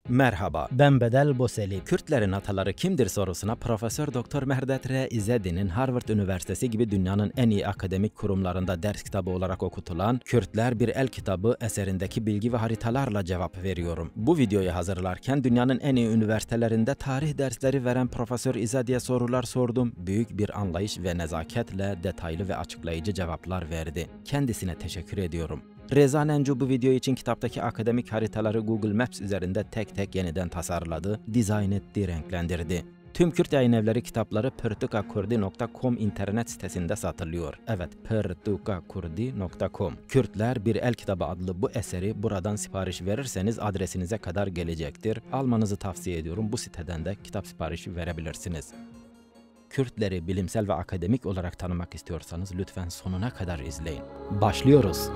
Merhaba, ben Bedel Boseli. Kürtlerin ataları kimdir sorusuna Profesör Doktor Mehrdad R. İzzedin'in Harvard Üniversitesi gibi dünyanın en iyi akademik kurumlarında ders kitabı olarak okutulan Kürtler bir el kitabı eserindeki bilgi ve haritalarla cevap veriyorum. Bu videoyu hazırlarken dünyanın en iyi üniversitelerinde tarih dersleri veren Profesör İzzedi'ye sorular sordum. Büyük bir anlayış ve nezaketle detaylı ve açıklayıcı cevaplar verdi. Kendisine teşekkür ediyorum. Reza Nencu bu video için kitaptaki akademik haritaları Google Maps üzerinde tek tek yeniden tasarladı, dizayn etti, renklendirdi. Tüm Kürt yayınevleri kitapları pertukakurdi.com internet sitesinde satılıyor. Evet, pertukakurdi.com. Kürtler bir el kitabı adlı bu eseri buradan sipariş verirseniz adresinize kadar gelecektir. Almanızı tavsiye ediyorum. Bu siteden de kitap siparişi verebilirsiniz. Kürtleri bilimsel ve akademik olarak tanımak istiyorsanız lütfen sonuna kadar izleyin. Başlıyoruz.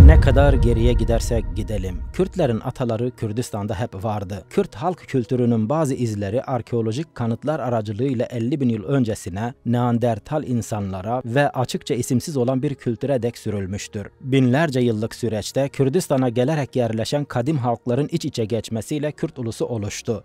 Ne kadar geriye gidersek gidelim, Kürtlerin ataları Kürdistan'da hep vardı. Kürt halk kültürünün bazı izleri arkeolojik kanıtlar aracılığıyla 50.000 yıl öncesine, Neandertal insanlara ve açıkça isimsiz olan bir kültüre dek sürülmüştür. Binlerce yıllık süreçte Kürdistan'a gelerek yerleşen kadim halkların iç içe geçmesiyle Kürt ulusu oluştu.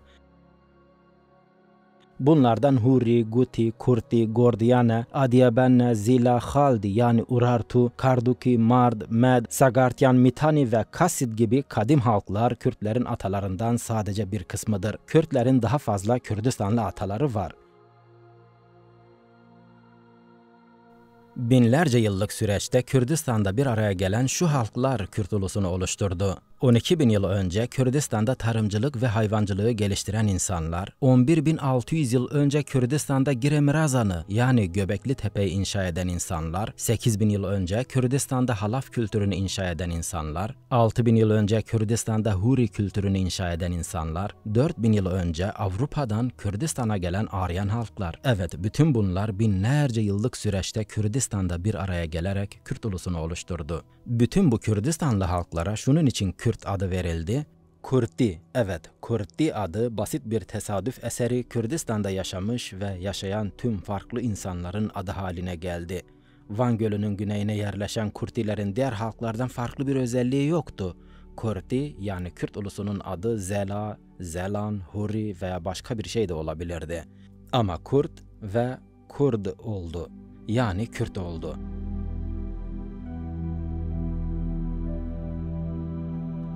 Bunlardan Huri, Guti, Kurti, Gordiyane, Adiyabenne, Zila, Haldi yani Urartu, Karduki, Mard, Med, Sagartyan, Mitani ve Kasid gibi kadim halklar Kürtlerin atalarından sadece bir kısmıdır. Kürtlerin daha fazla Kürdistanlı ataları var. Binlerce yıllık süreçte Kürdistan'da bir araya gelen şu halklar Kürt ulusunu oluşturdu. 12.000 yıl önce Kürdistan'da tarımcılık ve hayvancılığı geliştiren insanlar, 11.600 yıl önce Kürdistan'da Giremirazan'ı yani Göbekli Tepe'yi inşa eden insanlar, 8.000 yıl önce Kürdistan'da halaf kültürünü inşa eden insanlar, 6.000 yıl önce Kürdistan'da Huri kültürünü inşa eden insanlar, 4.000 yıl önce Avrupa'dan Kürdistan'a gelen Aryan halklar. Evet, bütün bunlar binlerce yıllık süreçte Kürdistan'da bir araya gelerek Kürt ulusunu oluşturdu. Bütün bu Kürdistanlı halklara şunun için Kürt adı verildi. Kurti, evet, Kurti adı basit bir tesadüf eseri Kürdistan'da yaşamış ve yaşayan tüm farklı insanların adı haline geldi. Van Gölü'nün güneyine yerleşen Kurtilerin diğer halklardan farklı bir özelliği yoktu. Kurti yani Kürt ulusunun adı Zela, Zelan, Huri veya başka bir şey de olabilirdi. Ama Kurt ve Kurd oldu. Yani Kürt oldu.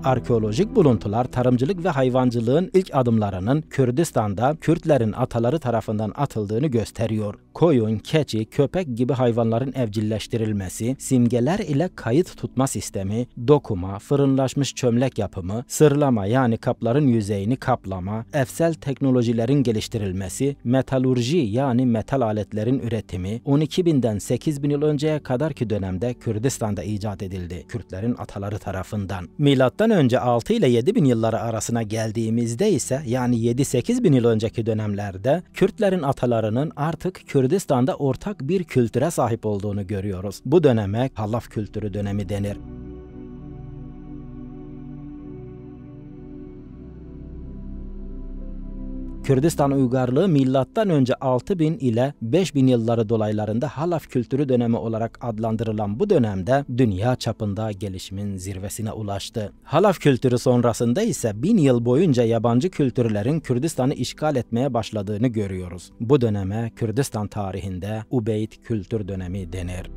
Arkeolojik buluntular tarımcılık ve hayvancılığın ilk adımlarının Kürdistan'da Kürtlerin ataları tarafından atıldığını gösteriyor. Koyun, keçi, köpek gibi hayvanların evcilleştirilmesi, simgeler ile kayıt tutma sistemi, dokuma, fırınlaşmış çömlek yapımı, sırlama yani kapların yüzeyini kaplama, efsel teknolojilerin geliştirilmesi, metalurji yani metal aletlerin üretimi 12.000'den 8.000 yıl önceye kadarki dönemde Kürdistan'da icat edildi. Kürtlerin ataları tarafından. Milattan önce 6 ile 7.000 yılları arasına geldiğimizde ise yani 7-8.000 yıl önceki dönemlerde Kürtlerin atalarının artık Kürdistan'da ortak bir kültüre sahip olduğunu görüyoruz. Bu döneme halaf kültürü dönemi denir. Kürdistan uygarlığı milattan önce 6.000 ile 5.000 yılları dolaylarında halaf kültürü dönemi olarak adlandırılan bu dönemde dünya çapında gelişimin zirvesine ulaştı. Halaf kültürü sonrasında ise 1000 yıl boyunca yabancı kültürlerin Kürdistan'ı işgal etmeye başladığını görüyoruz. Bu döneme Kürdistan tarihinde Ubeyd kültür dönemi denir.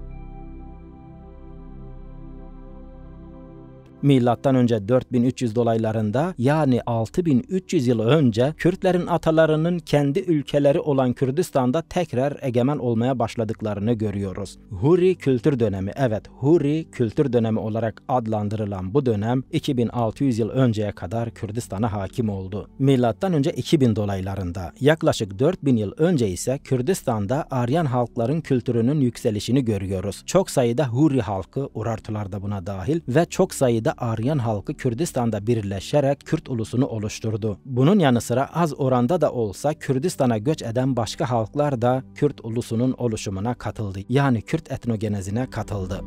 Milattan önce 4300 dolaylarında yani 6300 yıl önce Kürtlerin atalarının kendi ülkeleri olan Kürdistan'da tekrar egemen olmaya başladıklarını görüyoruz. Huri kültür dönemi, evet Huri kültür dönemi olarak adlandırılan bu dönem 2600 yıl önceye kadar Kürdistan'a hakim oldu. Milattan önce 2000 dolaylarında yaklaşık 4000 yıl önce ise Kürdistan'da Aryan halkların kültürünün yükselişini görüyoruz. Çok sayıda Huri halkı, Urartular da buna dahil ve çok sayıda Aryan halkı Kürdistan'da birleşerek Kürt ulusunu oluşturdu. Bunun yanı sıra az oranda da olsa Kürdistan'a göç eden başka halklar da Kürt ulusunun oluşumuna katıldı. Yani Kürt etnogenezine katıldı.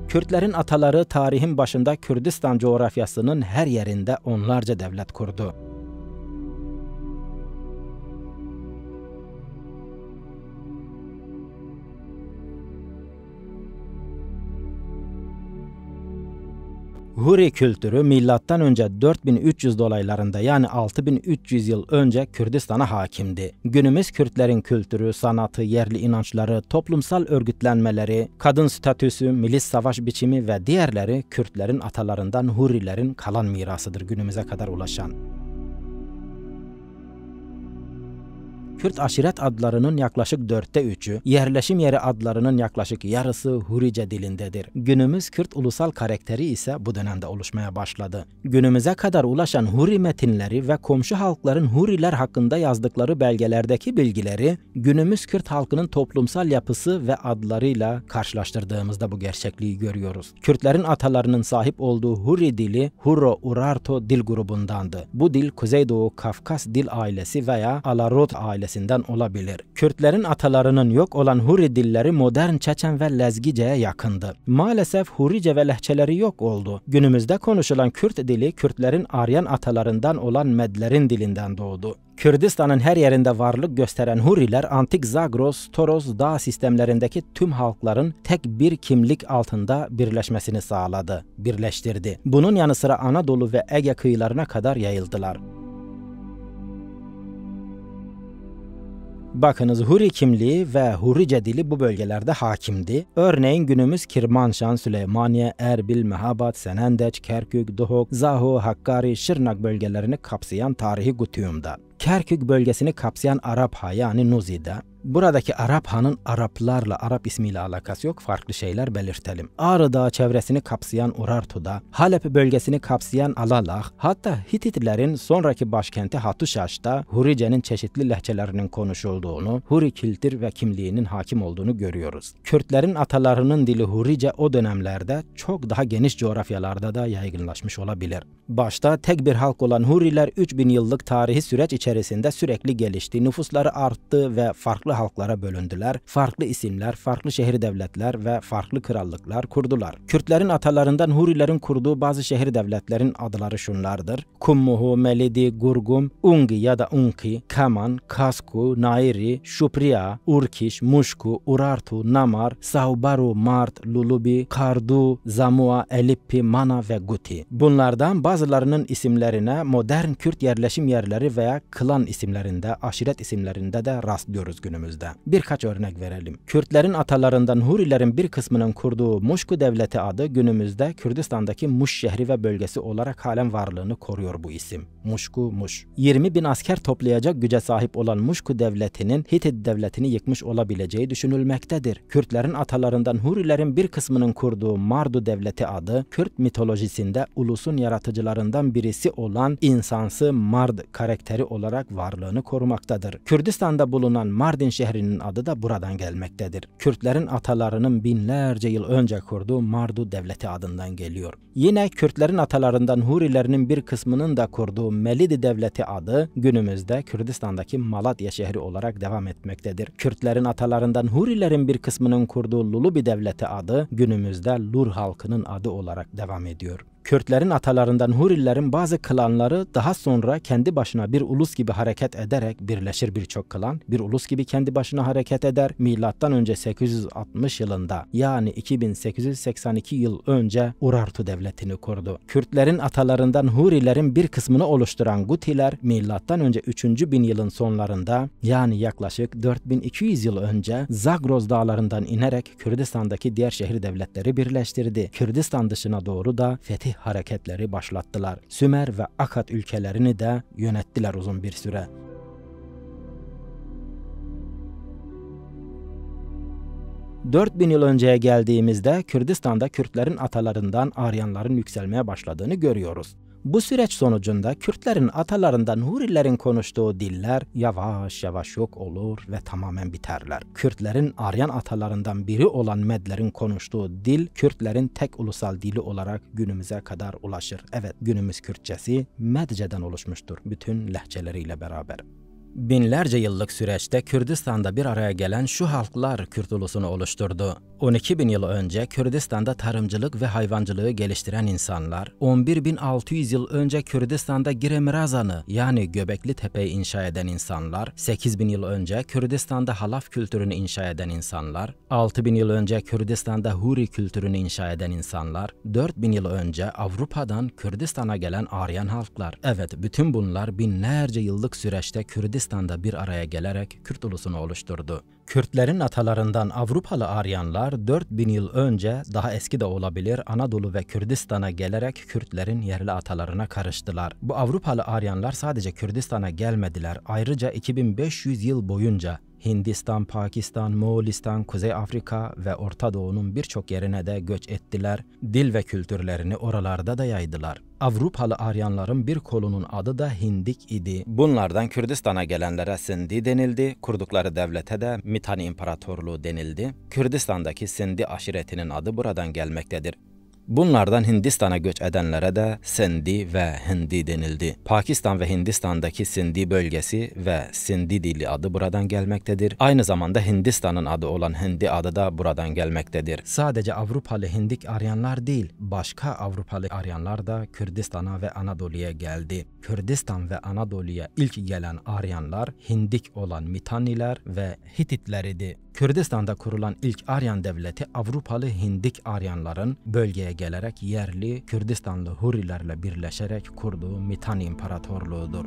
Kürtlerin ataları tarihin başında Kürdistan coğrafyasının her yerinde onlarca devlet kurdu. Huri kültürü milattan önce 4300 dolaylarında yani 6300 yıl önce Kürdistan'a hakimdi. Günümüz Kürtlerin kültürü, sanatı, yerli inançları, toplumsal örgütlenmeleri, kadın statüsü, milis savaş biçimi ve diğerleri Kürtlerin atalarından Hurilerin kalan mirasıdır günümüze kadar ulaşan. Kürt aşiret adlarının yaklaşık 3'ü, yerleşim yeri adlarının yaklaşık yarısı Hurice dilindedir. Günümüz Kürt ulusal karakteri ise bu dönemde oluşmaya başladı. Günümüze kadar ulaşan Huri metinleri ve komşu halkların Huriler hakkında yazdıkları belgelerdeki bilgileri, günümüz Kürt halkının toplumsal yapısı ve adlarıyla karşılaştırdığımızda bu gerçekliği görüyoruz. Kürtlerin atalarının sahip olduğu Huri dili, Hurro-Urartu dil grubundandı. Bu dil Kuzeydoğu Kafkas dil ailesi veya Alarot ailesi olabilir. Kürtlerin atalarının yok olan Huri dilleri modern Çeçen ve Lezgice'ye yakındı. Maalesef Hurice ve lehçeleri yok oldu. Günümüzde konuşulan Kürt dili Kürtlerin Aryan atalarından olan Medlerin dilinden doğdu. Kürdistan'ın her yerinde varlık gösteren Huriler, antik Zagros, Toros dağ sistemlerindeki tüm halkların tek bir kimlik altında birleşmesini sağladı, birleştirdi. Bunun yanı sıra Anadolu ve Ege kıyılarına kadar yayıldılar. Bakınız, Huri kimliği ve Hurice dili bu bölgelerde hakimdi. Örneğin günümüz Kirmanşan, Süleymaniye, Erbil, Mehabat, Senendeç, Kerkük, Duhok, Zaho, Hakkari, Şırnak bölgelerini kapsayan tarihi Gutium'da. Kerkük bölgesini kapsayan Arap Ha yani Nuzi'de. Buradaki Arap Han'ın Araplarla, Arap ismiyle alakası yok, farklı şeyler belirtelim. Ağrı Dağı çevresini kapsayan Urartu'da, Halep bölgesini kapsayan Alalah, hatta Hititlerin sonraki başkenti Hatuşaş'ta Hurice'nin çeşitli lehçelerinin konuşulduğunu, Huri kültür ve kimliğinin hakim olduğunu görüyoruz. Kürtlerin atalarının dili Hurice o dönemlerde çok daha geniş coğrafyalarda da yaygınlaşmış olabilir. Başta tek bir halk olan Huriler 3000 yıllık tarihi süreç içerisinde sürekli gelişti, nüfusları arttı ve farklı halklara bölündüler. Farklı isimler, farklı şehir devletler ve farklı krallıklar kurdular. Kürtlerin atalarından Hurilerin kurduğu bazı şehir devletlerin adları şunlardır: Kummuhu, Melidi, Gurgum, Ungi ya da Unki, Kaman, Kasku, Nairi, Şupriya, Urkiş, Muşku, Urartu, Namar, Saubaru, Mart, Lulubi, Kardu, Zamua, Elippi, Mana ve Guti. Bunlardan bazılarının isimlerine modern Kürt yerleşim yerleri veya klan isimlerinde, aşiret isimlerinde de rastlıyoruz günümüzde. Birkaç örnek verelim. Kürtlerin atalarından Hurilerin bir kısmının kurduğu Muşku Devleti adı günümüzde Kürdistan'daki Muş şehri ve bölgesi olarak halen varlığını koruyor bu isim. Muşku, Muş. 20.000 asker toplayacak güce sahip olan Muşku Devleti'nin Hitit Devleti'ni yıkmış olabileceği düşünülmektedir. Kürtlerin atalarından Hurilerin bir kısmının kurduğu Mardu Devleti adı, Kürt mitolojisinde ulusun yaratıcılarından birisi olan insansı Mard karakteri olarak varlığını korumaktadır. Kürdistan'da bulunan Mardin şehrinin adı da buradan gelmektedir. Kürtlerin atalarının binlerce yıl önce kurduğu Mardu Devleti adından geliyor. Yine Kürtlerin atalarından Hurilerinin bir kısmının da kurduğu Melidi Devleti adı günümüzde Kürdistan'daki Malatya şehri olarak devam etmektedir. Kürtlerin atalarından Hurilerin bir kısmının kurduğu Lulubi Devleti adı günümüzde Lur halkının adı olarak devam ediyor. Kürtlerin atalarından Hurilerin bazı klanları daha sonra kendi başına bir ulus gibi hareket ederek birleşir birçok klan. Bir ulus gibi kendi başına hareket eder. Milattan önce 860 yılında yani 2882 yıl önce Urartu Devleti'ni kurdu. Kürtlerin atalarından Hurilerin bir kısmını oluşturan Gutiler milattan önce 3000 yılın sonlarında yani yaklaşık 4200 yıl önce Zagros dağlarından inerek Kürdistan'daki diğer şehir devletleri birleştirdi. Kürdistan dışına doğru da fetih hareketleri başlattılar. Sümer ve Akkad ülkelerini de yönettiler uzun bir süre. ...4000 yıl önceye geldiğimizde Kürdistan'da Kürtlerin atalarından Aryanların yükselmeye başladığını görüyoruz. Bu süreç sonucunda Kürtlerin atalarından Hurilerin konuştuğu diller yavaş yavaş yok olur ve tamamen biterler. Kürtlerin Aryan atalarından biri olan Medlerin konuştuğu dil, Kürtlerin tek ulusal dili olarak günümüze kadar ulaşır. Evet, günümüz Kürtçesi Medce'den oluşmuştur bütün lehçeleriyle beraber. Binlerce yıllık süreçte Kürdistan'da bir araya gelen şu halklar Kürt ulusunu oluşturdu. 12 bin yıl önce Kürdistan'da tarımcılık ve hayvancılığı geliştiren insanlar, 11.600 yıl önce Kürdistan'da Giremirazan'ı yani Göbekli Tepe'yi inşa eden insanlar, 8 bin yıl önce Kürdistan'da halaf kültürünü inşa eden insanlar, 6 bin yıl önce Kürdistan'da Huri kültürünü inşa eden insanlar, 4 bin yıl önce Avrupa'dan Kürdistan'a gelen Aryan halklar. Evet, bütün bunlar binlerce yıllık süreçte Kürdistan'da bir araya gelerek Kürt ulusunu oluşturdu. Kürtlerin atalarından Avrupalı Aryanlar 4000 yıl önce, daha eski de olabilir, Anadolu ve Kürdistan'a gelerek Kürtlerin yerli atalarına karıştılar. Bu Avrupalı Aryanlar sadece Kürdistan'a gelmediler. Ayrıca 2500 yıl boyunca Hindistan, Pakistan, Moğolistan, Kuzey Afrika ve Orta Doğu'nun birçok yerine de göç ettiler. Dil ve kültürlerini oralarda da yaydılar. Avrupalı Aryanların bir kolunun adı da Hindik idi. Bunlardan Kürdistan'a gelenlere Sindi denildi, kurdukları devlete de Mitanni İmparatorluğu denildi. Kürdistan'daki Sindi aşiretinin adı buradan gelmektedir. Bunlardan Hindistan'a göç edenlere de Sindi ve Hindi denildi. Pakistan ve Hindistan'daki Sindi bölgesi ve Sindi dili adı buradan gelmektedir. Aynı zamanda Hindistan'ın adı olan Hindi adı da buradan gelmektedir. Sadece Avrupalı Hindik Aryanlar değil, başka Avrupalı Aryanlar da Kürdistan'a ve Anadolu'ya geldi. Kürdistan ve Anadolu'ya ilk gelen Aryanlar Hindik olan Mitanniler ve Hititler idi. Kürdistan'da kurulan ilk Aryan devleti Avrupalı Hindik Aryanların bölgeye gelerek yerli Kürdistanlı Hurilerle birleşerek kurduğu Mitanni İmparatorluğu'dur.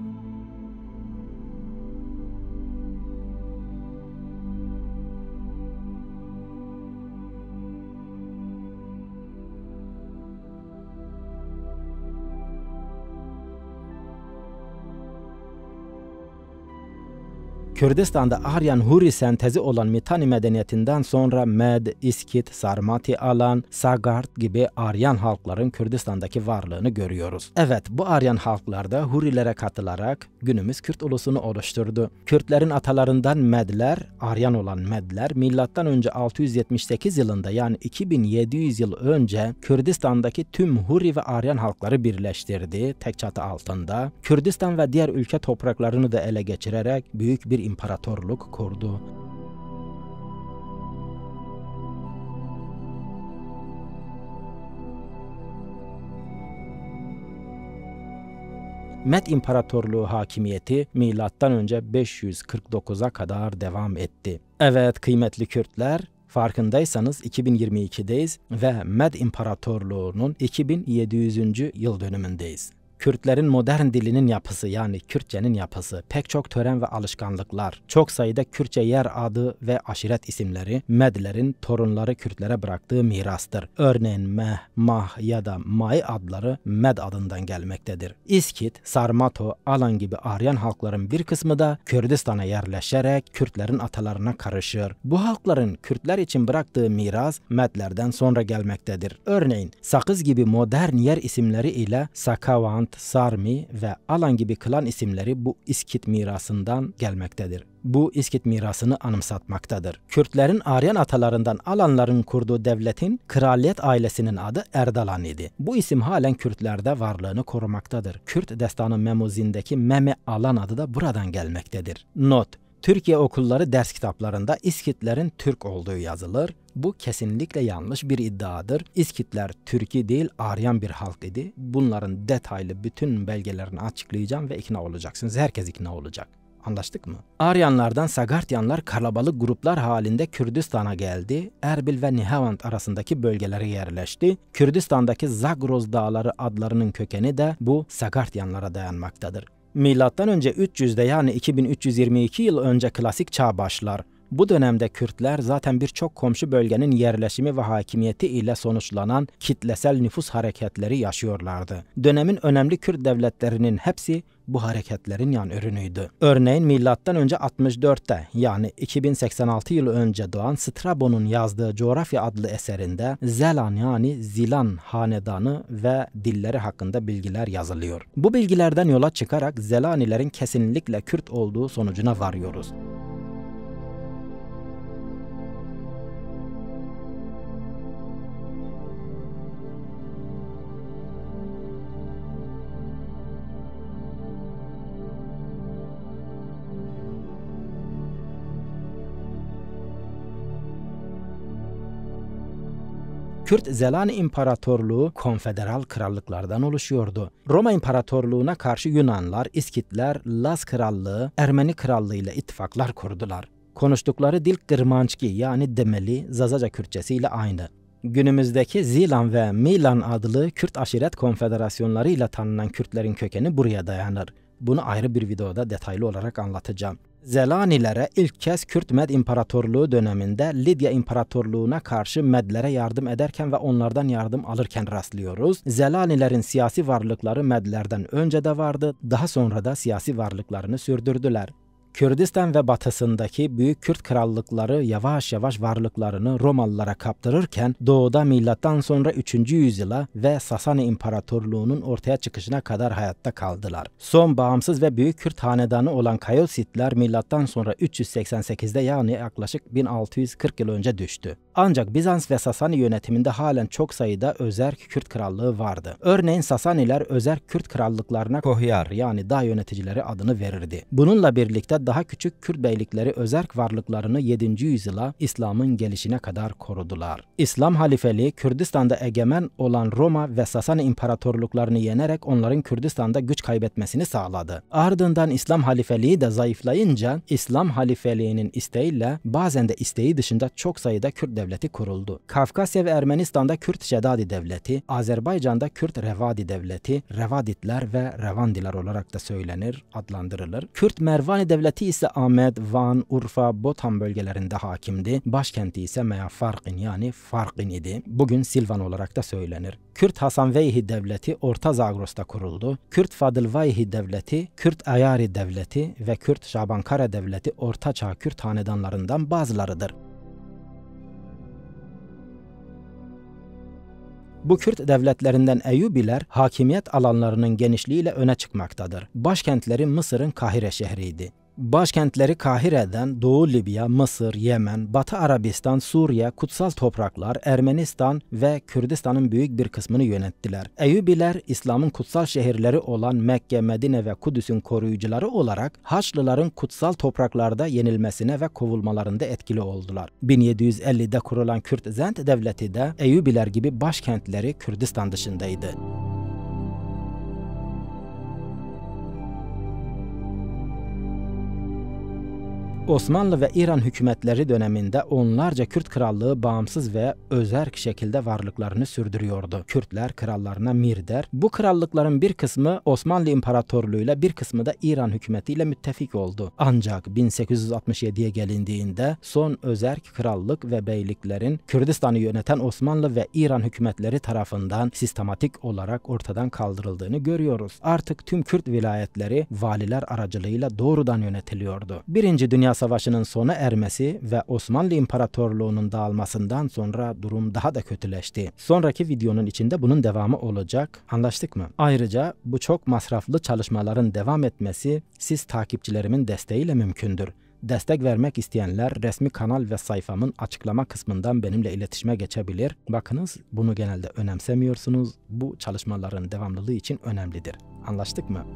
Kürdistan'da Aryan-Huri sentezi olan Mitanni medeniyetinden sonra Med, İskit, Sarmati Alan, Sagart gibi Aryan halkların Kürdistan'daki varlığını görüyoruz. Evet, bu Aryan halklar da Hurilere katılarak günümüz Kürt ulusunu oluşturdu. Kürtlerin atalarından Medler, Aryan olan Medler, M.Ö. 678 yılında yani 2700 yıl önce Kürdistan'daki tüm Huri ve Aryan halkları birleştirdi tek çatı altında. Kürdistan ve diğer ülke topraklarını da ele geçirerek büyük bir imparatorluk kurdu. Med İmparatorluğu hakimiyeti M.Ö. 549'a kadar devam etti. Evet kıymetli Kürtler, farkındaysanız 2022'deyiz ve Med İmparatorluğu'nun 2700. yıl dönümündeyiz. Kürtlerin modern dilinin yapısı yani Kürtçenin yapısı, pek çok tören ve alışkanlıklar, çok sayıda Kürtçe yer adı ve aşiret isimleri Medlerin torunları Kürtlere bıraktığı mirastır. Örneğin Meh, Mah ya da May adları Med adından gelmektedir. İskit, Sarmato, Alan gibi Aryan halkların bir kısmı da Kürdistan'a yerleşerek Kürtlerin atalarına karışır. Bu halkların Kürtler için bıraktığı miras Medlerden sonra gelmektedir. Örneğin Sakız gibi modern yer isimleri ile Sakavant, Sarmi ve Alan gibi klan isimleri bu İskit mirasından gelmektedir. Bu İskit mirasını anımsatmaktadır. Kürtlerin Aryan atalarından Alanların kurduğu devletin kraliyet ailesinin adı Erdalan idi. Bu isim halen Kürtlerde varlığını korumaktadır. Kürt destanı Memuzindeki Meme Alan adı da buradan gelmektedir. Not: Türkiye okulları ders kitaplarında İskitlerin Türk olduğu yazılır. Bu kesinlikle yanlış bir iddiadır. İskitler Türkiye değil Aryan bir halk idi. Bunların detaylı bütün belgelerini açıklayacağım ve ikna olacaksınız. Herkes ikna olacak. Anlaştık mı? Aryanlardan Sagartyanlar kalabalık gruplar halinde Kürdistan'a geldi. Erbil ve Nihawand arasındaki bölgelere yerleşti. Kürdistan'daki Zagros Dağları adlarının kökeni de bu Sagartyanlara dayanmaktadır. Milattan önce 300'de yani 2322 yıl önce klasik çağ başlar. Bu dönemde Kürtler zaten birçok komşu bölgenin yerleşimi ve hakimiyeti ile sonuçlanan kitlesel nüfus hareketleri yaşıyorlardı. Dönemin önemli Kürt devletlerinin hepsi bu hareketlerin yan ürünüydü. Örneğin milattan önce 64'te yani 2086 yıl önce doğan Strabo'nun yazdığı Coğrafya adlı eserinde Zelan yani Zilan hanedanı ve dilleri hakkında bilgiler yazılıyor. Bu bilgilerden yola çıkarak Zelanilerin kesinlikle Kürt olduğu sonucuna varıyoruz. Kürt Zelani İmparatorluğu konfederal krallıklardan oluşuyordu. Roma İmparatorluğu'na karşı Yunanlar, İskitler, Laz Krallığı, Ermeni Krallığı ile ittifaklar kurdular. Konuştukları dil Kırmançki yani Demeli, Zazaca Kürtçesi ile aynı. Günümüzdeki Zilan ve Milan adlı Kürt aşiret konfederasyonları ile tanınan Kürtlerin kökeni buraya dayanır. Bunu ayrı bir videoda detaylı olarak anlatacağım. Zelanilere ilk kez Kürt Med İmparatorluğu döneminde Lidya İmparatorluğu'na karşı Medlere yardım ederken ve onlardan yardım alırken rastlıyoruz. Zelanilerin siyasi varlıkları Medlerden önce de vardı, daha sonra da siyasi varlıklarını sürdürdüler. Kürdistan ve batısındaki büyük Kürt krallıkları yavaş yavaş varlıklarını Romalılara kaptırırken doğuda milattan sonra 3. yüzyıla ve Sasani İmparatorluğu'nun ortaya çıkışına kadar hayatta kaldılar. Son bağımsız ve büyük Kürt hanedanı olan Kayositler milattan sonra 388'de yani yaklaşık 1640 yıl önce düştü. Ancak Bizans ve Sasani yönetiminde halen çok sayıda özerk Kürt krallığı vardı. Örneğin Sasaniler özerk Kürt krallıklarına Kohyar yani dağ yöneticileri adını verirdi. Bununla birlikte daha küçük Kürt beylikleri özerk varlıklarını 7. yüzyıla İslam'ın gelişine kadar korudular. İslam halifeliği Kürdistan'da egemen olan Roma ve Sasani imparatorluklarını yenerek onların Kürdistan'da güç kaybetmesini sağladı. Ardından İslam halifeliği de zayıflayınca İslam halifeliğinin isteğiyle bazen de isteği dışında çok sayıda Kürt devleti kuruldu. Kafkasya ve Ermenistan'da Kürt Şedadi devleti, Azerbaycan'da Kürt Revadi devleti, Revaditler ve Revandiler olarak da söylenir, adlandırılır. Kürt Mervani devleti ise Ahmet, Van, Urfa, Botan bölgelerinde hakimdi. Başkenti ise Meyafarqin yani Farqin idi. Bugün Silvan olarak da söylenir. Kürt Hasanveyhi devleti Orta Zagros'ta kuruldu. Kürt Fadılvayhi devleti, Kürt Ayari devleti ve Kürt Şabankara devleti Orta Çağ Kürt hanedanlarından bazılarıdır. Bu Kürt devletlerinden Eyyubiler hakimiyet alanlarının genişliğiyle öne çıkmaktadır. Başkentleri Mısır'ın Kahire şehriydi. Başkentleri Kahire'den Doğu Libya, Mısır, Yemen, Batı Arabistan, Suriye, kutsal topraklar, Ermenistan ve Kürdistan'ın büyük bir kısmını yönettiler. Eyyubiler, İslam'ın kutsal şehirleri olan Mekke, Medine ve Kudüs'ün koruyucuları olarak Haçlıların kutsal topraklarda yenilmesine ve kovulmalarında etkili oldular. 1750'de kurulan Kürt Zend devleti de Eyyubiler gibi başkentleri Kürdistan dışındaydı. Osmanlı ve İran hükümetleri döneminde onlarca Kürt krallığı bağımsız ve özerk şekilde varlıklarını sürdürüyordu. Kürtler krallarına Mir der. Bu krallıkların bir kısmı Osmanlı İmparatorluğu'yla bir kısmı da İran hükümetiyle müttefik oldu. Ancak 1867'ye gelindiğinde son özerk krallık ve beyliklerin Kürdistan'ı yöneten Osmanlı ve İran hükümetleri tarafından sistematik olarak ortadan kaldırıldığını görüyoruz. Artık tüm Kürt vilayetleri valiler aracılığıyla doğrudan yönetiliyordu. Birinci Dünya Savaşı'nın sona ermesi ve Osmanlı İmparatorluğu'nun dağılmasından sonra durum daha da kötüleşti. Sonraki videonun içinde bunun devamı olacak. Anlaştık mı? Ayrıca bu çok masraflı çalışmaların devam etmesi siz takipçilerimin desteğiyle mümkündür. Destek vermek isteyenler resmi kanal ve sayfamın açıklama kısmından benimle iletişime geçebilir. Bakınız bunu genelde önemsemiyorsunuz. Bu çalışmaların devamlılığı için önemlidir. Anlaştık mı?